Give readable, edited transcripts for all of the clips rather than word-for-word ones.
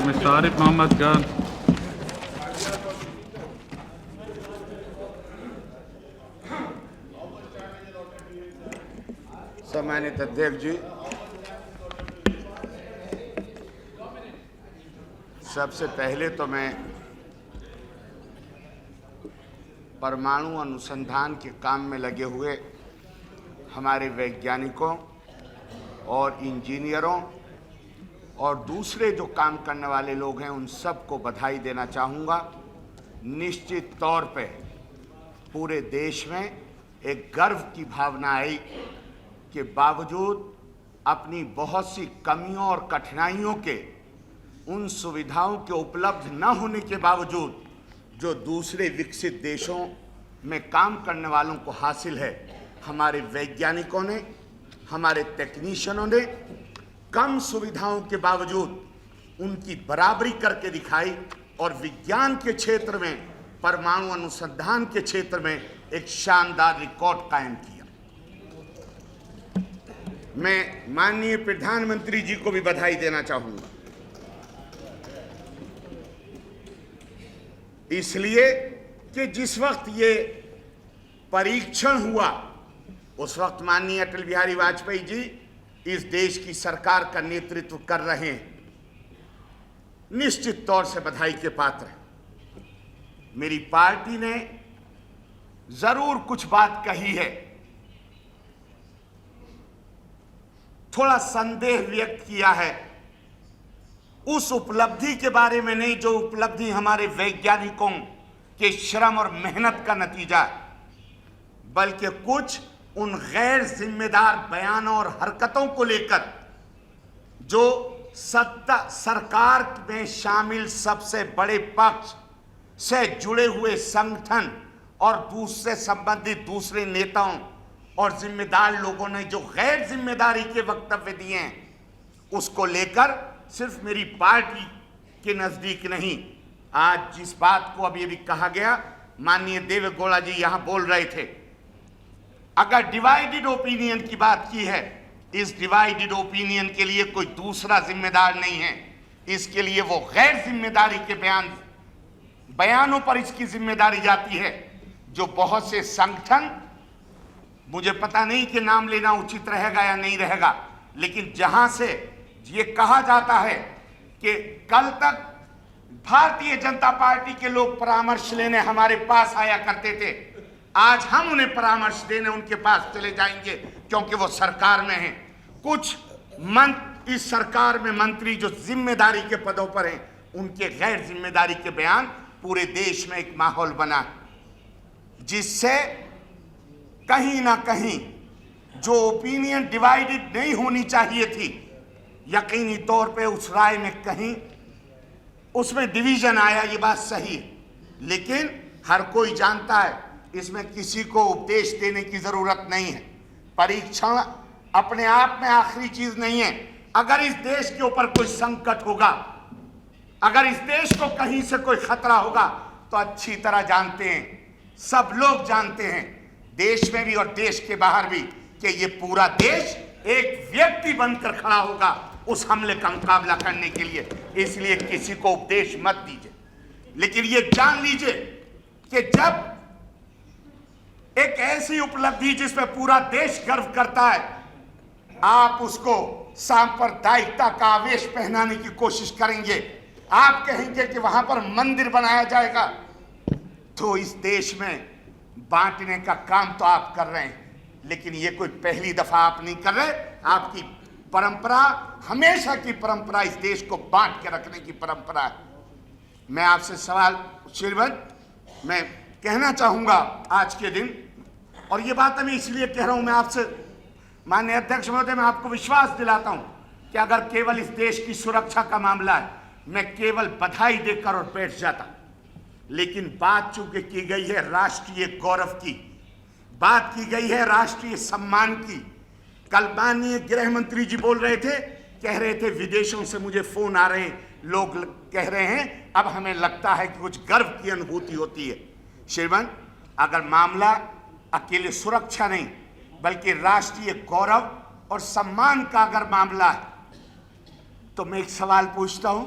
Mr. Arif Mohammed Khan. सम्मानित अध्यक्ष जी, सबसे पहले तो मैं परमाणु अनुसंधान के काम में लगे हुए हमारे वैज्ञानिकों और इंजीनियरों और दूसरे जो काम करने वाले लोग हैं उन सबको बधाई देना चाहूँगा। निश्चित तौर पे पूरे देश में एक गर्व की भावना आई कि बावजूद अपनी बहुत सी कमियों और कठिनाइयों के, उन सुविधाओं के उपलब्ध न होने के बावजूद जो दूसरे विकसित देशों में काम करने वालों को हासिल है, हमारे वैज्ञानिकों ने, हमारे टेक्नीशियनों ने कम सुविधाओं के बावजूद उनकी बराबरी करके दिखाई और विज्ञान के क्षेत्र में, परमाणु अनुसंधान के क्षेत्र में एक शानदार रिकॉर्ड कायम किया। मैं माननीय प्रधानमंत्री जी को भी बधाई देना चाहूंगा, इसलिए कि जिस वक्त ये परीक्षण हुआ उस वक्त माननीय अटल बिहारी वाजपेयी जी इस देश की सरकार का नेतृत्व कर रहे हैं, निश्चित तौर से बधाई के पात्र हैं। मेरी पार्टी ने जरूर कुछ बात कही है, थोड़ा संदेह व्यक्त किया है उस उपलब्धि के बारे में नहीं जो उपलब्धि हमारे वैज्ञानिकों के श्रम और मेहनत का नतीजा है, बल्कि कुछ उन गैर जिम्मेदार बयानों और हरकतों को लेकर जो सत्ता सरकार में शामिल सबसे बड़े पक्ष से जुड़े हुए संगठन और दूसरे संबंधित दूसरे नेताओं और जिम्मेदार लोगों ने जो गैर जिम्मेदारी के वक्तव्य दिए हैं, उसको लेकर सिर्फ मेरी पार्टी के नजदीक नहीं, आज जिस बात को अभी अभी कहा गया, माननीय देवेगौड़ा जी यहां बोल रहे थे, अगर डिवाइडेड ओपिनियन की बात की है, इस डिवाइडेड ओपिनियन के लिए कोई दूसरा जिम्मेदार नहीं है, इसके लिए वो गैर जिम्मेदारी के बयानों पर इसकी जिम्मेदारी जाती है जो बहुत से संगठन, मुझे पता नहीं कि नाम लेना उचित रहेगा या नहीं रहेगा, लेकिन जहां से ये कहा जाता है कि कल तक भारतीय जनता पार्टी के लोग परामर्श लेने हमारे पास आया करते थे, आज हम उन्हें परामर्श देने उनके पास चले जाएंगे क्योंकि वो सरकार में हैं। कुछ इस सरकार में मंत्री जो जिम्मेदारी के पदों पर हैं, उनके गैर जिम्मेदारी के बयान, पूरे देश में एक माहौल बना जिससे कहीं ना कहीं जो ओपिनियन डिवाइडेड नहीं होनी चाहिए थी, यकीनी तौर पे उस राय में कहीं उसमें डिवीजन आया, ये बात सही है, लेकिन हर कोई जानता है इसमें किसी को उपदेश देने की जरूरत नहीं है। परीक्षण अपने आप में आखिरी चीज नहीं है। अगर इस देश के ऊपर कोई संकट होगा, अगर इस देश को कहीं से कोई खतरा होगा, तो अच्छी तरह जानते हैं, सब लोग जानते हैं, देश में भी और देश के बाहर भी, कि ये पूरा देश एक व्यक्ति बनकर खड़ा होगा उस हमले का मुकाबला करने के लिए। इसलिए किसी को उपदेश मत दीजिए, लेकिन ये जान लीजिए कि जब एक ऐसी उपलब्धि जिसमें पूरा देश गर्व करता है, आप उसको सांप्रदायिकता का आवेश पहनाने की कोशिश करेंगे, आप कहेंगे कि वहां पर मंदिर बनाया जाएगा, तो इस देश में बांटने का काम तो आप कर रहे हैं, लेकिन ये कोई पहली दफा आप नहीं कर रहे। आपकी परंपरा, हमेशा की परंपरा, इस देश को बांट के रखने की परंपरा है। मैं आपसे सवाल श्रीमान मैं कहना चाहूंगा आज के दिन, और ये बात मैं इसलिए कह रहा हूं, मैं आपसे माननीय अध्यक्ष महोदय, मैं आपको विश्वास दिलाता हूं कि अगर केवल इस देश की सुरक्षा का मामला है, मैं केवल बधाई देकर और बैठ जाता, लेकिन बात चूंकि की गई है राष्ट्रीय गौरव की, बात की गई है राष्ट्रीय सम्मान की। कल माननीय गृह मंत्री जी बोल रहे थे, कह रहे थे विदेशों से मुझे फोन आ रहे हैं, लोग कह रहे हैं अब हमें लगता है कि कुछ गर्व की अनुभूति होती है। श्रीमान, अगर मामला अकेले सुरक्षा नहीं बल्कि राष्ट्रीय गौरव और सम्मान का अगर मामला है, तो मैं एक सवाल पूछता हूं,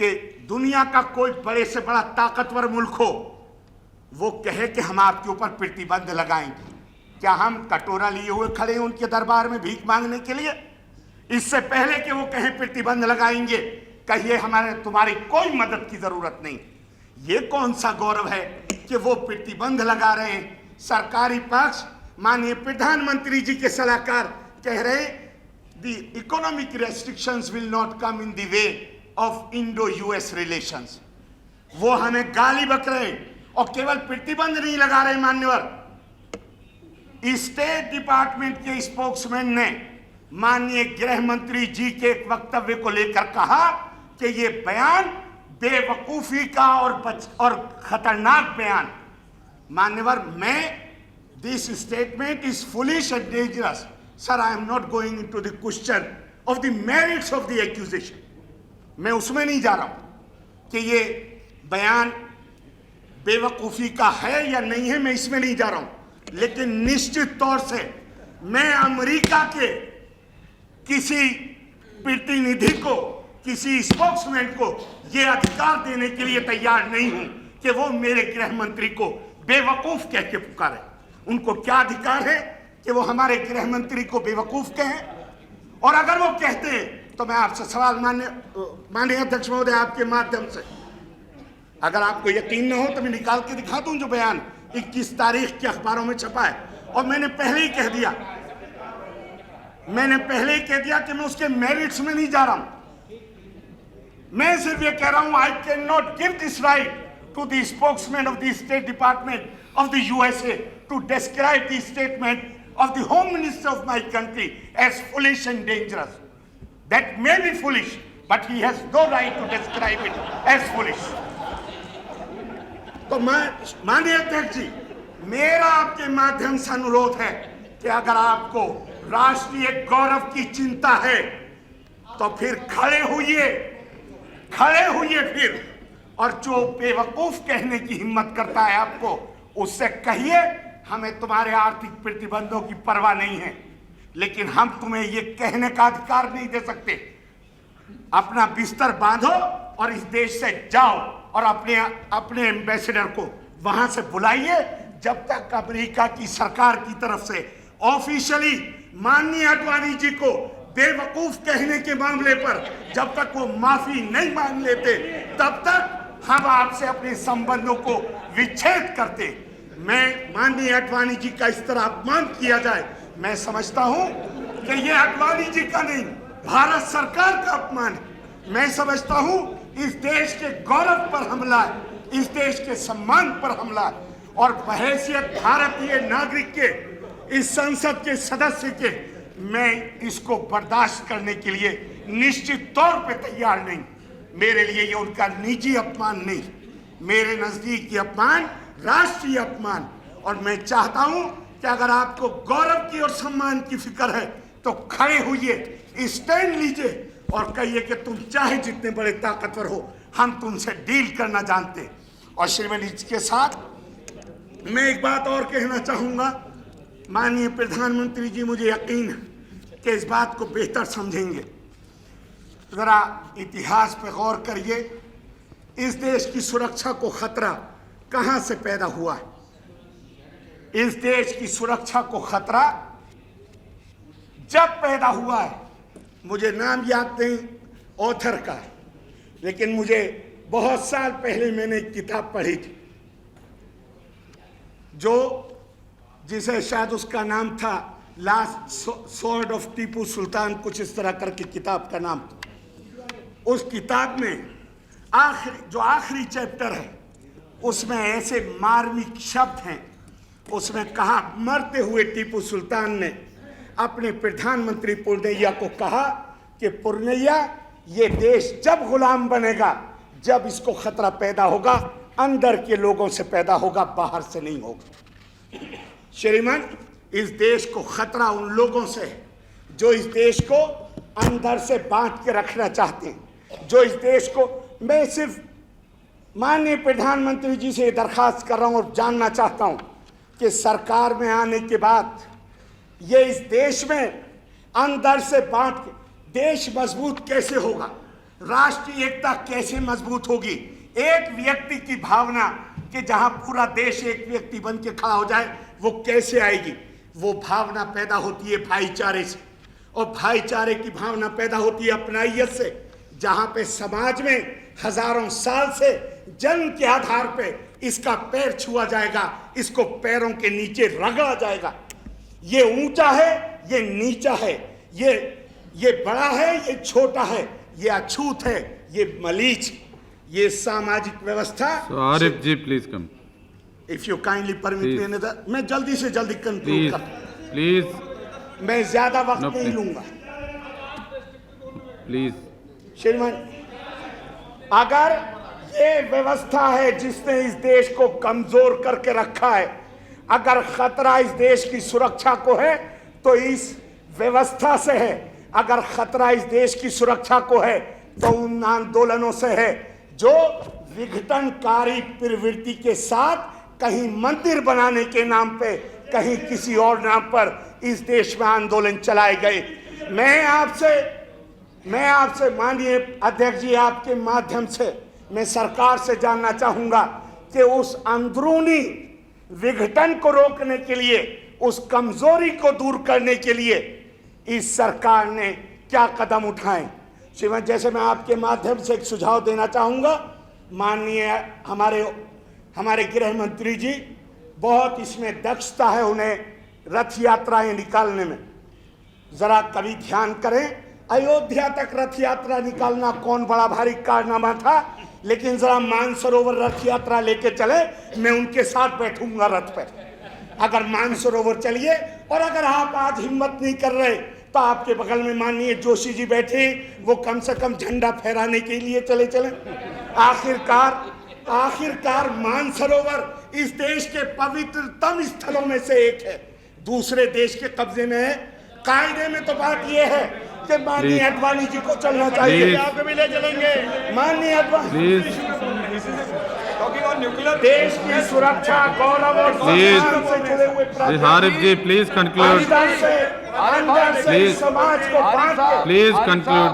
कि दुनिया का कोई बड़े से बड़ा ताकतवर मुल्क हो, वो कहे कि हम आपके ऊपर प्रतिबंध लगाएंगे। क्या हम कटोरा लिए हुए खड़े हैं उनके दरबार में भीख मांगने के लिए? इससे पहले कि वो कहें प्रतिबंध लगाएंगे, कहिए हमारे तुम्हारी कोई मदद की जरूरत नहीं। ये कौन सा गौरव है कि वो प्रतिबंध लगा रहे हैं? सरकारी पक्ष माननीय प्रधानमंत्री जी के सलाहकार कह रहे the economic restrictions will not come in the way of Indo US relations. वो हमें गाली बक रहे हैं और केवल प्रतिबंध नहीं लगा रहे मान्यवर। स्टेट डिपार्टमेंट के स्पोक्समैन ने माननीय गृह मंत्री जी के एक वक्तव्य को लेकर कहा कि ये बयान बेवकूफी का और खतरनाक बयान। मान्यवर, this statement is foolish and dangerous. Sir, I am not going into the question of the merits of the accusation. मैं उसमें नहीं जा रहा हूं कि ये बयान बेवकूफी का है या नहीं है, मैं इसमें नहीं जा रहा हूं। लेकिन निश्चित तौर से मैं अमेरिका के किसी प्रतिनिधि को, किसी स्पोक्समैन को यह अधिकार देने के लिए तैयार नहीं हूं कि वो मेरे गृह मंत्री को बेवकूफ कह के पुकारे। उनको क्या अधिकार है कि वो हमारे गृह मंत्री को बेवकूफ कहें? और अगर वो कहते हैं तो मैं आपसे सवाल माननीय अध्यक्ष महोदय आपके माध्यम से, अगर आपको यकीन न हो तो मैं निकाल के दिखा दूं जो बयान 21 तारीख के अखबारों में छपा है। और मैंने पहले ही कह दिया कि मैं उसके मेरिट्स में नहीं जा रहा हूं। मैं सिर्फ ये कह रहा हूं, I can not give this right to the spokesman of the state department of the USA to describe the statement of the home minister of my country as foolish and dangerous. That may be foolish, but he has no right to describe it as foolish. तो माननीय अध्यक्ष जी, मेरा आपके माध्यम से अनुरोध है कि अगर आपको राष्ट्रीय गौरव की चिंता है तो फिर खड़े होइए फिर, और जो बेवकूफ कहने की हिम्मत करता है आपको, उससे कहिए हमें तुम्हारे आर्थिक प्रतिबंधों की परवाह नहीं है, लेकिन हम तुम्हें ये कहने का अधिकार नहीं दे सकते। अपना बिस्तर बांधो और इस देश से जाओ और अपने एम्बेसडर को वहां से बुलाइए। जब तक अमेरिका की सरकार की तरफ से ऑफिशियली माननीय आडवाणी जी को बेवकूफ कहने के मामले पर जब तक वो माफी नहीं मांग लेते, तब तक हम आपसे अपने संबंधों को विच्छेद करते। मैं माननीय आडवाणी जी का इस तरह अपमान किया जाए, मैं समझता हूं कि यह आडवाणी जी का नहीं, भारत सरकार का अपमान है। मैं समझता हूं इस देश के गौरव पर हमला है, इस देश के सम्मान पर हमला है, और बहैसियत भारतीय नागरिक के, इस संसद के सदस्य के, मैं इसको बर्दाश्त करने के लिए निश्चित तौर पे तैयार नहीं। मेरे लिए ये उनका निजी अपमान नहीं, मेरे नजदीक ये अपमान राष्ट्रीय अपमान। और मैं चाहता हूं कि अगर आपको गौरव की और सम्मान की फिक्र है तो खड़े होइए, स्टैंड लीजिए और कहिए कि तुम चाहे जितने बड़े ताकतवर हो, हम तुमसे डील करना जानते। और श्रीमती जी के साथ मैं एक बात और कहना चाहूंगा, माननीय प्रधानमंत्री जी, मुझे यकीन है कि इस बात को बेहतर समझेंगे। जरा इतिहास पर गौर करिए, इस देश की सुरक्षा को खतरा कहां से पैदा हुआ है? इस देश की सुरक्षा को खतरा जब पैदा हुआ है, मुझे नाम याद नहीं ऑथर का, लेकिन मुझे बहुत साल पहले मैंने एक किताब पढ़ी थी जिसे शायद उसका नाम था last sword of Tipu Sultan, कुछ इस तरह करके किताब का नाम था। उस किताब में आखिरी चैप्टर है, उसमें ऐसे मार्मिक शब्द हैं। उसमें कहा, मरते हुए टीपू सुल्तान ने अपने प्रधानमंत्री पुरनैया को कहा कि पुरनैया, ये देश जब गुलाम बनेगा जब इसको खतरा पैदा होगा अंदर के लोगों से पैदा होगा, बाहर से नहीं होगा। श्रीमान, इस देश को खतरा उन लोगों से है जो इस देश को अंदर से बांट के रखना चाहते हैं, जो इस देश को, मैं सिर्फ माननीय प्रधानमंत्री जी से दरखास्त कर रहा हूं और जानना चाहता हूं कि सरकार में आने के बाद ये इस देश में अंदर से बांट के देश मजबूत कैसे होगा? राष्ट्रीय एकता कैसे मजबूत होगी? एक व्यक्ति की भावना कि जहां पूरा देश एक व्यक्ति बन के खड़ा हो जाए, वो कैसे आएगी? वो भावना पैदा होती है भाईचारे से, और भाईचारे की भावना पैदा होती है अपनाइयत से। जहां पे समाज में हजारों साल से जन्म के आधार पे इसका पैर छुआ जाएगा, इसको पैरों के नीचे रगड़ा जाएगा। ये ऊंचा है, ये नीचा है, ये बड़ा है, ये छोटा है, ये अछूत है, ये मलीच, ये सामाजिक व्यवस्था। Arif ji please come. If you kindly permit me another, मैं जल्दी से जल्दी कंक्लूड करता हूं। प्लीज, मैं ज्यादा वक्त नहीं लूंगा। प्लीज श्रीमान, अगर ये व्यवस्था है जिसने इस देश को कमजोर करके रखा है, अगर खतरा इस देश की सुरक्षा को है तो इस व्यवस्था से है। अगर खतरा इस देश की सुरक्षा को है तो उन आंदोलनों से है जो विघटनकारी प्रवृत्ति के साथ कहीं मंदिर बनाने के नाम पे, कहीं किसी और नाम पर इस देश में आंदोलन चलाए गए। मैं आपसे माननीय अध्यक्ष जी, आपके माध्यम से मैं सरकार से जानना चाहूंगा कि उस अंदरूनी विघटन को रोकने के लिए, उस कमजोरी को दूर करने के लिए इस सरकार ने क्या कदम उठाए। श्रीमान, जैसे मैं आपके माध्यम से एक सुझाव देना चाहूंगा, माननीय हमारे गृह मंत्री जी बहुत इसमें दक्षता है, उन्हें रथ यात्राएं निकालने में। जरा कभी ध्यान करें, अयोध्या तक रथ यात्रा निकालना कौन बड़ा भारी कारनामा था, लेकिन जरा मानसरोवर रथ यात्रा लेके चले, मैं उनके साथ बैठूंगा रथ पे। अगर मानसरोवर चलिए, और अगर आप आज हिम्मत नहीं कर रहे तो आपके बगल में माननीय जोशी जी बैठे, वो कम से कम झंडा फहराने के लिए चले। आखिरकार मानसरोवर इस देश के पवित्रतम स्थलों में से एक है, दूसरे देश के कब्जे में है। कायदे में तो बात यह है कि माननीय अडवाणी जी को चलना चाहिए, आपको भी ले चलेंगे। माननीय अडवाणी, देश की सुरक्षा, गौरव और सम्मान से जुड़े हुए Arif ji please conclude. Please समाज को बांट के, please conclude.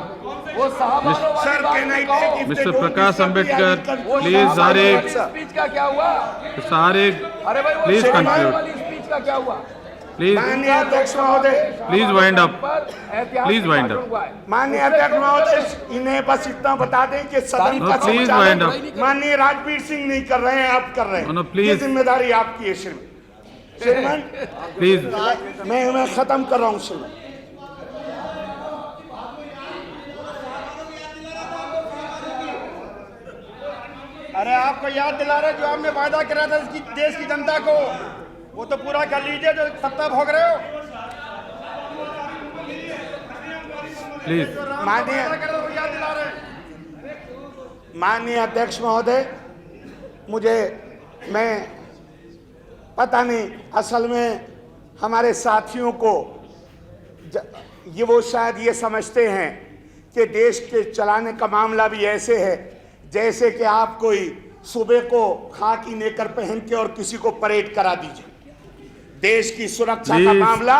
Mister Prakash Ambedkar please. Arif speech का क्या हुआ? Arif please conclude. का क्या हुआ? प्लीज माननीय अध्यक्ष महोदय, please wind up. Please wind up. माननीय अध्यक्ष महोदय, इन्हें बस इतना बता दें कि सदन का प्लीज वाइंड अप। माननीय राजवीर सिंह नहीं कर रहे हैं, आप कर रहे हैं। प्लीज, ये जिम्मेदारी आपकी है श्रीमान। प्लीज मैं खत्म कर रहा हूँ श्रीमान। अरे आपको याद दिला रहे, जो आपने वादा करा था इसकी देश की जनता को, वो तो पूरा कर लीजिए जो सत्ता भोग रहे हो। प्लीज माननीय अध्यक्ष महोदय, मैं पता नहीं, असल में हमारे साथियों को वो शायद ये समझते हैं कि देश के चलाने का मामला भी ऐसे है जैसे कि आप कोई सुबह को खाकी नेकर पहन के और किसी को परेड करा दीजिए। देश की सुरक्षा का मामला,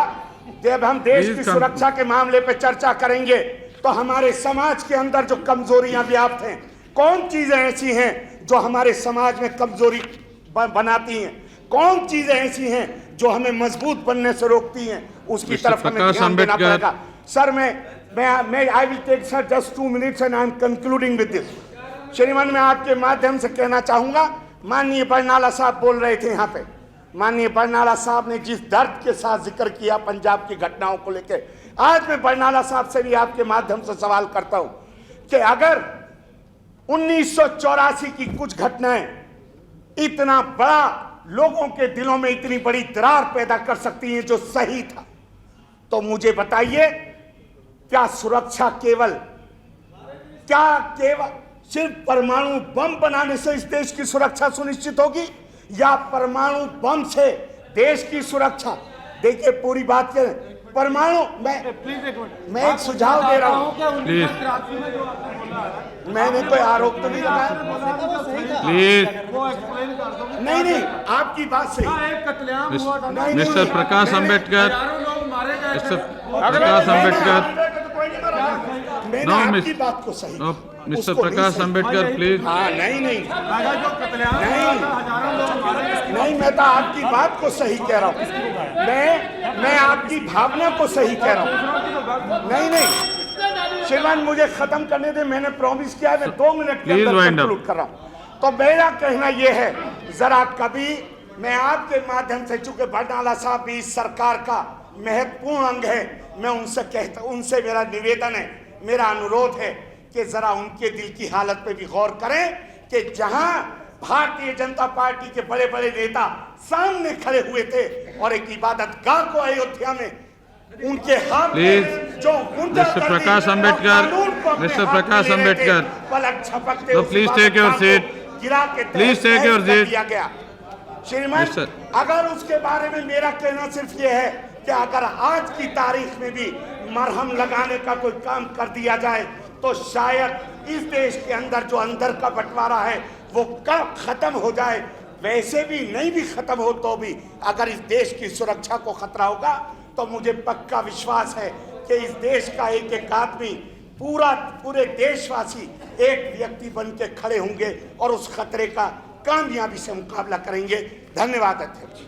जब हम देश की सुरक्षा के मामले पे चर्चा करेंगे तो हमारे समाज के अंदर जो कमजोरियां व्याप्त हैं, कौन चीजें ऐसी हैं जो हमारे समाज में कमजोरी बनाती हैं, कौन चीजें ऐसी हैं जो हमें मजबूत बनने से रोकती हैं, उसकी तरफ हमें ध्यान देना पड़ेगा। सर, मैं I will take sir just 2 minutes and I am concluding with this. श्रीमान, मैं आपके माध्यम से कहना चाहूंगा, माननीय बरनाला साहब बोल रहे थे यहाँ पे, माननीय बरनाला साहब ने जिस दर्द के साथ जिक्र किया पंजाब की घटनाओं को लेकर, आज मैं बरनाला साहब से भी आपके माध्यम से सवाल करता हूं कि अगर 1984 की कुछ घटनाएं इतना बड़ा लोगों के दिलों में इतनी बड़ी दरार पैदा कर सकती हैं जो सही था, तो मुझे बताइए, क्या सुरक्षा केवल सिर्फ परमाणु बम बनाने से इस देश की सुरक्षा सुनिश्चित होगी, या परमाणु बम से देश की सुरक्षा? देखिए, पूरी बात करें, परमाणु, मैं एक सुझाव दे रहा हूं, मैंने कोई आरोप तो नहीं लगाया। प्लीज नहीं, आपकी बात सही। मिस्टर प्रकाश अंबेडकर, मिस्टर प्रकाश अंबेडकर, मैंने No, आपकी Miss- बात को सही No, कहा। Mr. उसको नहीं Prakash सही Ambedkar, please. कहा। हाँ, नहीं नहीं जो कत्लेआम हुआ था, हजारों लोग मारे गए। नहीं, मैं तो आपकी बात को सही कह रहा हूँ। मैं आपकी भावना को सही कह रहा हूँ। नहीं नहीं श्रीमान, मुझे खत्म करने दे, मैंने प्रॉमिस किया है, मैं 2 मिनट के Please अंदर wind up. कंक्लूड कर रहा हूँ। तो मेरा कहना यह है, जरा कभी मैं आपके माध्यम से, चूंकि बरनाला साहब भी इस सरकार का महत्वपूर्ण अंग है, मैं उनसे मेरा निवेदन है, मेरा अनुरोध है कि जरा उनके दिल की हालत पे भी गौर करें कि जहां भारतीय जनता पार्टी के बड़े बड़े नेता सामने खड़े हुए थे और एक इबादतगाह को अयोध्या में उनके हाथ Please, में जो Mr. Prakash Ambedkar, Mr. Prakash Ambedkar. पलक झपकते So उस please take your इबादतगाह seat. को गिरा के Please take your तहस-नहस कर seat. दिया गया। श्रीमान, Yes, sir. अगर उसके बारे में मेरा कहना सिर्फ ये है कि अगर आज की तारीख में भी मरहम लगाने का कोई काम कर दिया जाए तो शायद इस देश के अंदर जो अंदर का बंटवारा है वो कब खत्म हो जाए। वैसे भी नहीं भी खत्म हो तो भी अगर इस देश की सुरक्षा को खतरा होगा तो मुझे पक्का विश्वास है कि इस देश का एक एक आदमी, पूरे देशवासी एक व्यक्ति बन के खड़े होंगे और उस खतरे का कामयाबी से मुकाबला करेंगे। धन्यवाद अध्यक्ष।